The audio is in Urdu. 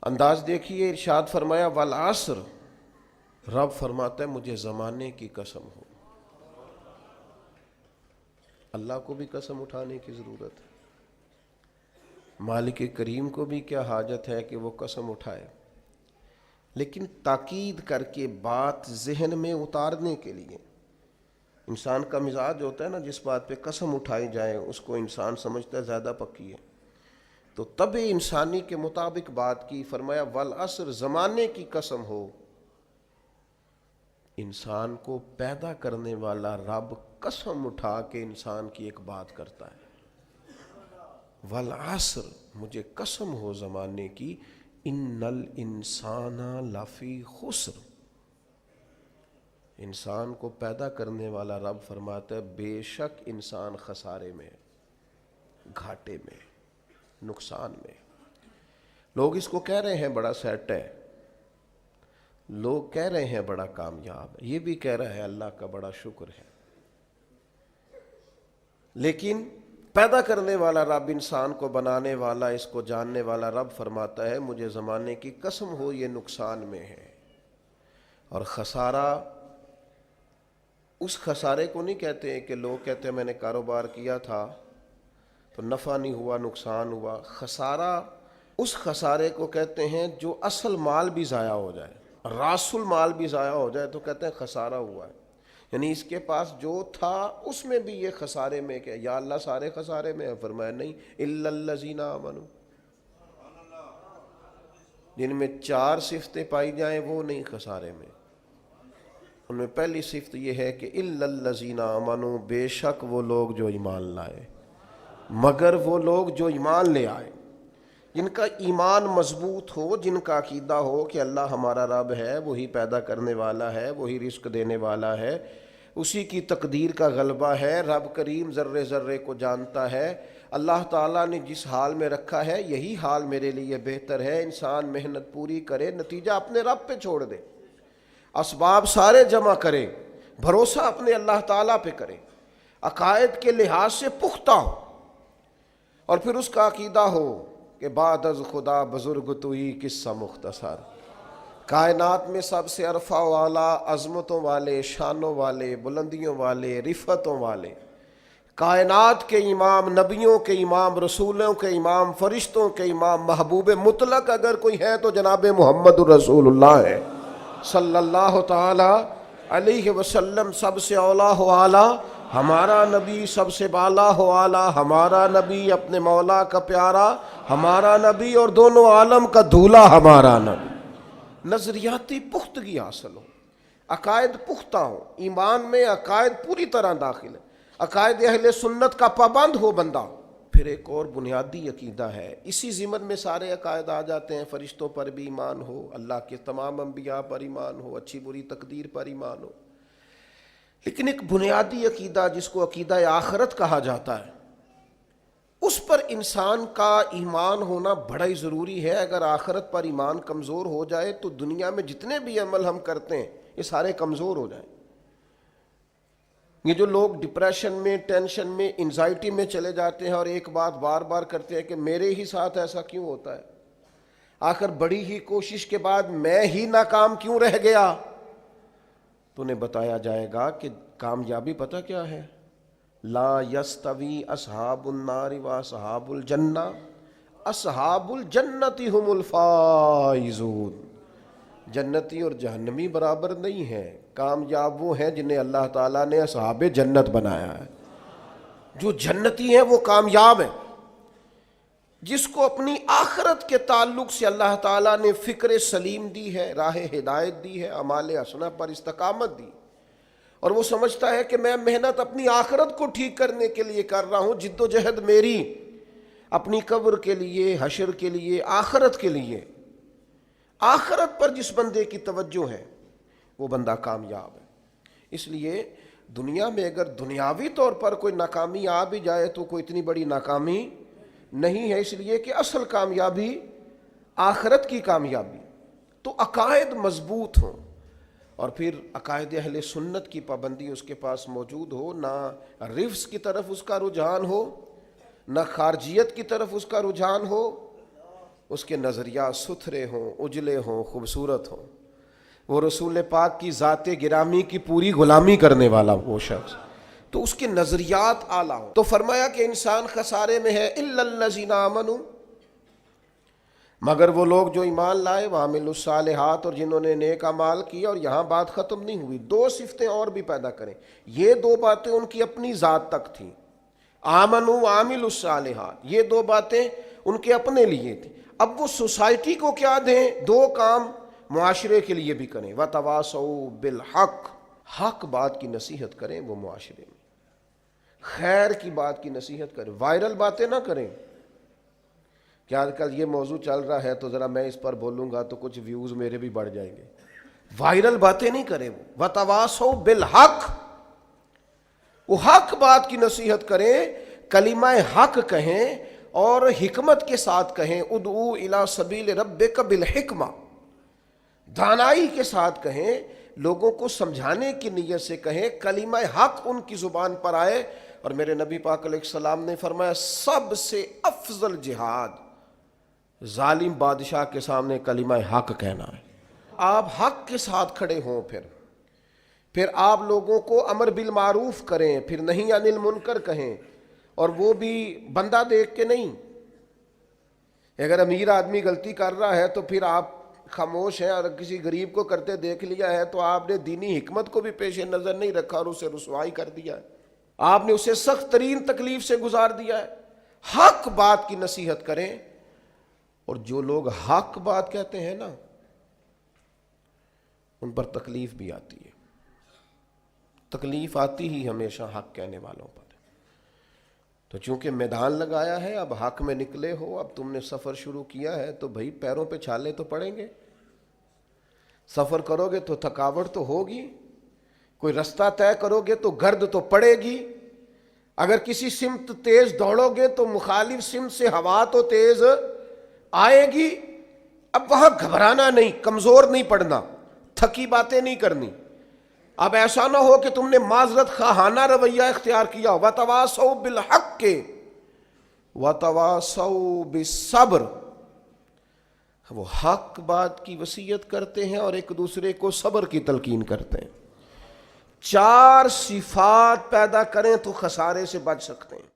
انداز دیکھیے، ارشاد فرمایا والعصر، رب فرماتا ہے مجھے زمانے کی قسم ہو۔ اللہ کو بھی قسم اٹھانے کی ضرورت ہے، مالک کریم کو بھی کیا حاجت ہے کہ وہ قسم اٹھائے، لیکن تاکید کر کے بات ذہن میں اتارنے کے لیے۔ انسان کا مزاج ہوتا ہے نا، جس بات پہ قسم اٹھائی جائے اس کو انسان سمجھتا ہے زیادہ پکی ہے، تو طبع انسانی کے مطابق بات کی، فرمایا والعصر، زمانے کی قسم ہو۔ انسان کو پیدا کرنے والا رب قسم اٹھا کے انسان کی ایک بات کرتا ہے، والعصر، مجھے قسم ہو زمانے کی، ان الانسان لفی خسر۔ انسان کو پیدا کرنے والا رب فرماتا ہے بے شک انسان خسارے میں، گھاٹے میں، نقصان میں۔ لوگ اس کو کہہ رہے ہیں بڑا سیٹ ہے، لوگ کہہ رہے ہیں بڑا کامیاب ہے، یہ بھی کہہ رہا ہے اللہ کا بڑا شکر ہے، لیکن پیدا کرنے والا رب، انسان کو بنانے والا، اس کو جاننے والا رب فرماتا ہے مجھے زمانے کی قسم ہو یہ نقصان میں ہے۔ اور خسارہ، اس خسارے کو نہیں کہتے ہیں کہ لوگ کہتے ہیں میں نے کاروبار کیا تھا تو نفع نہیں ہوا، نقصان ہوا۔ خسارہ اس خسارے کو کہتے ہیں جو اصل مال بھی ضائع ہو جائے، راس المال بھی ضائع ہو جائے تو کہتے ہیں خسارہ ہوا ہے، یعنی اس کے پاس جو تھا اس میں بھی یہ خسارے میں کیا؟ یا اللہ سارے خسارے میں ہے؟ فرمایا نہیں، الا الذین آمنوا، جن میں 4 صفتیں پائی جائیں وہ نہیں خسارے میں۔ ان میں پہلی صفت یہ ہے کہ الا الذین آمنوا، بے شک وہ لوگ جو ایمان لائے، مگر وہ لوگ جو ایمان لے آئے، جن کا ایمان مضبوط ہو، جن کا عقیدہ ہو کہ اللہ ہمارا رب ہے، وہی پیدا کرنے والا ہے، وہی رزق دینے والا ہے، اسی کی تقدیر کا غلبہ ہے، رب کریم ذرے ذرے کو جانتا ہے، اللہ تعالیٰ نے جس حال میں رکھا ہے یہی حال میرے لیے بہتر ہے۔ انسان محنت پوری کرے، نتیجہ اپنے رب پہ چھوڑ دے، اسباب سارے جمع کرے، بھروسہ اپنے اللہ تعالیٰ پہ کرے، عقائد کے لحاظ سے پختہ ہو، اور پھر اس کا عقیدہ ہو کہ بعد از خدا بزرگ تو ہی قصہ مختصر۔ کائنات میں سب سے عرفہ والا، عظمتوں والے، شانوں والے، بلندیوں والے، رفتوں والے، کائنات کے امام، نبیوں کے امام، رسولوں کے امام، فرشتوں کے امام، محبوب مطلق اگر کوئی ہے تو جناب محمد الرسول اللہ ہے صلی اللہ تعالی علیہ وسلم۔ سب سے اولا ہو اعلیٰ ہمارا نبی، سب سے بالا ہو اعلیٰ ہمارا نبی، اپنے مولا کا پیارا ہمارا نبی، اور دونوں عالم کا دھولا ہمارا نبی۔ نظریاتی پختگی حاصل ہو، عقائد پختہ ہو، ایمان میں عقائد پوری طرح داخل ہے، عقائد اہل سنت کا پابند ہو بندہ۔ پھر ایک اور بنیادی عقیدہ ہے، اسی ضمن میں سارے عقائد آ جاتے ہیں، فرشتوں پر بھی ایمان ہو، اللہ کے تمام انبیاء پر ایمان ہو، اچھی بری تقدیر پر ایمان ہو، لیکن ایک بنیادی عقیدہ جس کو عقیدہ آخرت کہا جاتا ہے، اس پر انسان کا ایمان ہونا بڑا ہی ضروری ہے۔ اگر آخرت پر ایمان کمزور ہو جائے تو دنیا میں جتنے بھی عمل ہم کرتے ہیں یہ سارے کمزور ہو جائیں۔ یہ جو لوگ ڈپریشن میں، ٹینشن میں، انزائٹی میں چلے جاتے ہیں اور ایک بات بار بار کرتے ہیں کہ میرے ہی ساتھ ایسا کیوں ہوتا ہے، آخر بڑی ہی کوشش کے بعد میں ہی ناکام کیوں رہ گیا، تو انہیں بتایا جائے گا کہ کامیابی پتہ کیا ہے؟ لا یستوی اصحاب النار و اصحاب الجنہ، اصحاب الجنت هم الفائزون۔ جنتی اور جہنمی برابر نہیں ہیں، کامیاب وہ ہیں جنہیں اللہ تعالیٰ نے اصحاب جنت بنایا ہے۔ جو جنتی ہیں وہ کامیاب ہیں، جس کو اپنی آخرت کے تعلق سے اللہ تعالیٰ نے فکر سلیم دی ہے، راہ ہدایت دی ہے، اعمال حسنہ پر استقامت دی، اور وہ سمجھتا ہے کہ میں محنت اپنی آخرت کو ٹھیک کرنے کے لیے کر رہا ہوں، جد و جہد میری اپنی قبر کے لیے، حشر کے لیے، آخرت کے لیے۔ آخرت پر جس بندے کی توجہ ہے وہ بندہ کامیاب ہے۔ اس لیے دنیا میں اگر دنیاوی طور پر کوئی ناکامی آ بھی جائے تو کوئی اتنی بڑی ناکامی نہیں ہے، اس لیے کہ اصل کامیابی آخرت کی کامیابی۔ تو عقائد مضبوط ہوں، اور پھر عقائد اہل سنت کی پابندی اس کے پاس موجود ہو، نہ رفض کی طرف اس کا رجحان ہو، نہ خارجیت کی طرف اس کا رجحان ہو، اس کے نظریات ستھرے ہوں، اجلے ہوں، خوبصورت ہوں، وہ رسول پاک کی ذات گرامی کی پوری غلامی کرنے والا وہ شخص، تو اس کے نظریات اعلیٰ ہوں۔ تو فرمایا کہ انسان خسارے میں ہے الا الذین آمنوا، مگر وہ لوگ جو ایمان لائے، وعملوا الصالحات، اور جنہوں نے نیک اعمال کیا۔ اور یہاں بات ختم نہیں ہوئی، دو صفتیں اور بھی پیدا کریں۔ یہ دو باتیں ان کی اپنی ذات تک تھیں، آمنوا وعملوا الصالحات، یہ دو باتیں ان کے اپنے لیے تھیں۔ اب وہ سوسائٹی کو کیا دیں؟ دو کام معاشرے کے لیے بھی کریں، وتواصوا بالحق، حق بات کی نصیحت کریں وہ معاشرے میں، خیر کی بات کی نصیحت کریں، وائرل باتیں نہ کریں کہ آج کل یہ موضوع چل رہا ہے تو ذرا میں اس پر بولوں گا تو کچھ ویوز میرے بھی بڑھ جائیں گے، وائرل باتیں نہیں کریں وہ، وتواصوا بالحق، وہ حق بات کی نصیحت کریں، کلمہ حق کہیں اور حکمت کے ساتھ کہیں، ادعو الی سبیل ربک بالحکمہ، دانائی کے ساتھ کہیں، لوگوں کو سمجھانے کی نیت سے کہیں، کلمہ حق ان کی زبان پر آئے۔ اور میرے نبی پاک علیہ السلام نے فرمایا سب سے افضل جہاد ظالم بادشاہ کے سامنے کلمہ حق کہنا ہے۔ آپ حق کے ساتھ کھڑے ہوں، پھر آپ لوگوں کو امر بالمعروف کریں، پھر نہی عن المنکر کہیں، اور وہ بھی بندہ دیکھ کے نہیں۔ اگر امیر آدمی غلطی کر رہا ہے تو پھر آپ خاموش ہیں، اور کسی غریب کو کرتے دیکھ لیا ہے تو آپ نے دینی حکمت کو بھی پیش نظر نہیں رکھا اور اسے رسوائی کر دیا ہے، آپ نے اسے سخت ترین تکلیف سے گزار دیا ہے۔ حق بات کی نصیحت کریں، اور جو لوگ حق بات کہتے ہیں نا ان پر تکلیف بھی آتی ہے، تکلیف آتی ہی ہمیشہ حق کہنے والوں پر۔ تو چونکہ میدان لگایا ہے، اب حق میں نکلے ہو، اب تم نے سفر شروع کیا ہے تو بھائی پیروں پہ چھالے تو پڑیں گے، سفر کرو گے تو تھکاوٹ تو ہوگی، کوئی رستہ طے کرو گے تو گرد تو پڑے گی، اگر کسی سمت تیز دوڑو گے تو مخالف سمت سے ہوا تو تیز آئے گی۔ اب وہاں گھبرانا نہیں، کمزور نہیں پڑنا، تھکی باتیں نہیں کرنی۔ اب ایسا نہ ہو کہ تم نے معذرت خواہانہ رویہ اختیار کیا، وتواصوا بالحق وتواصوا بالصبر، وہ حق بات کی وصیت کرتے ہیں اور ایک دوسرے کو صبر کی تلقین کرتے ہیں۔ چار صفات پیدا کریں تو خسارے سے بچ سکتے ہیں۔